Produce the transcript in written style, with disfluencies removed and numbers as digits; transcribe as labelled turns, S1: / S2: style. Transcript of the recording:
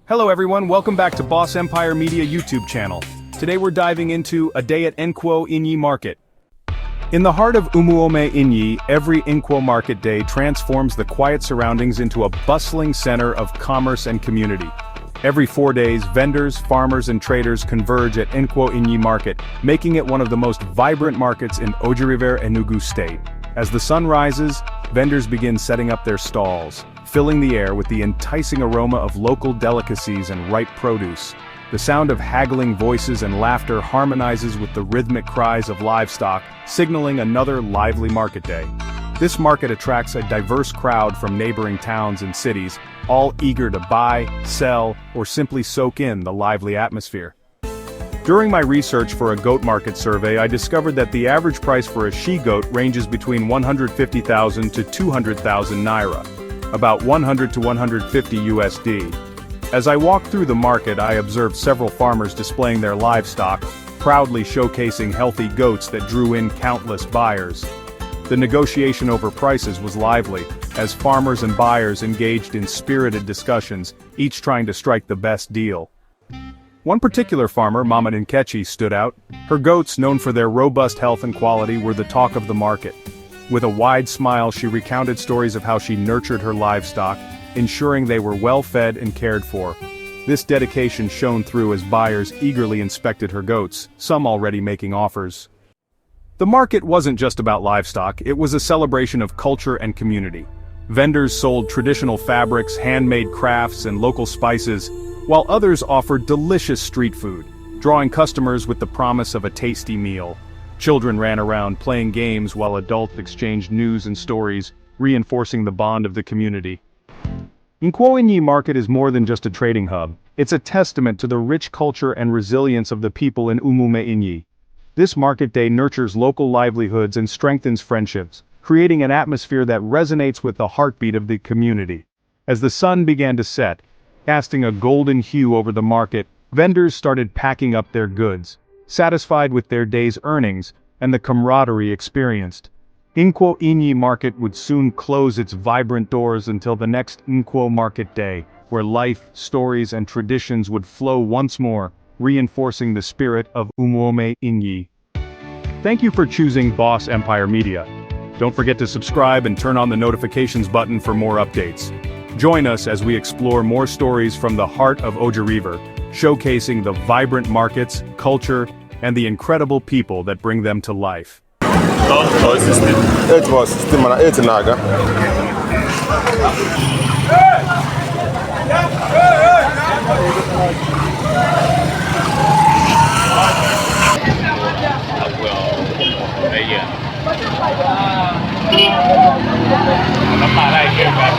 S1: Hello everyone, welcome back to Boss Empire Media YouTube channel. Today we're diving into a day at Nkwo Inyi Market. In the heart of Umuome Inyi, every Nkwo Market day transforms the quiet surroundings into a bustling center of commerce and community. Every 4 days, vendors, farmers and traders converge at Nkwo Inyi Market, making it one of the most vibrant markets in River Enugu State. As the sun rises, vendors begin setting up their stalls, filling the air with the enticing aroma of local delicacies and ripe produce. The sound of haggling voices and laughter harmonizes with the rhythmic cries of livestock, signaling another lively market day. This market attracts a diverse crowd from neighboring towns and cities, all eager to buy, sell, or simply soak in the lively atmosphere. During my research for a goat market survey, I discovered that the average price for a she-goat ranges between 150,000 to 200,000 naira, about 100 to 150 USD. As I walked through the market, I observed several farmers displaying their livestock, proudly showcasing healthy goats that drew in countless buyers. The negotiation over prices was lively, as farmers and buyers engaged in spirited discussions, each trying to strike the best deal. One particular farmer, Mama Nkechi, stood out. Her goats, known for their robust health and quality, were the talk of the market. With a wide smile, she recounted stories of how she nurtured her livestock, ensuring they were well fed and cared for. This dedication shone through as buyers eagerly inspected her goats, some already making offers. The market wasn't just about livestock, it was a celebration of culture and community. Vendors sold traditional fabrics, handmade crafts, and local spices, while others offered delicious street food, drawing customers with the promise of a tasty meal. Children ran around playing games while adults exchanged news and stories, reinforcing the bond of the community. Nkwo Inyi Market is more than just a trading hub, it's a testament to the rich culture and resilience of the people in Umuome Inyi. This market day nurtures local livelihoods and strengthens friendships, creating an atmosphere that resonates with the heartbeat of the community. As the sun began to set, casting a golden hue over the market, vendors started packing up their goods, satisfied with their day's earnings and the camaraderie experienced. Nkwo Inyi Market would soon close its vibrant doors until the next Nkwo Market Day, where life, stories and traditions would flow once more, reinforcing the spirit of Umuome Inyi. Thank you for choosing Boss Empire Media. Don't forget to subscribe and turn on the notifications button for more updates. Join us as we explore more stories from the heart of River, showcasing the vibrant markets, culture, and the incredible people that bring them to life.
S2: Nó mà đây kêu là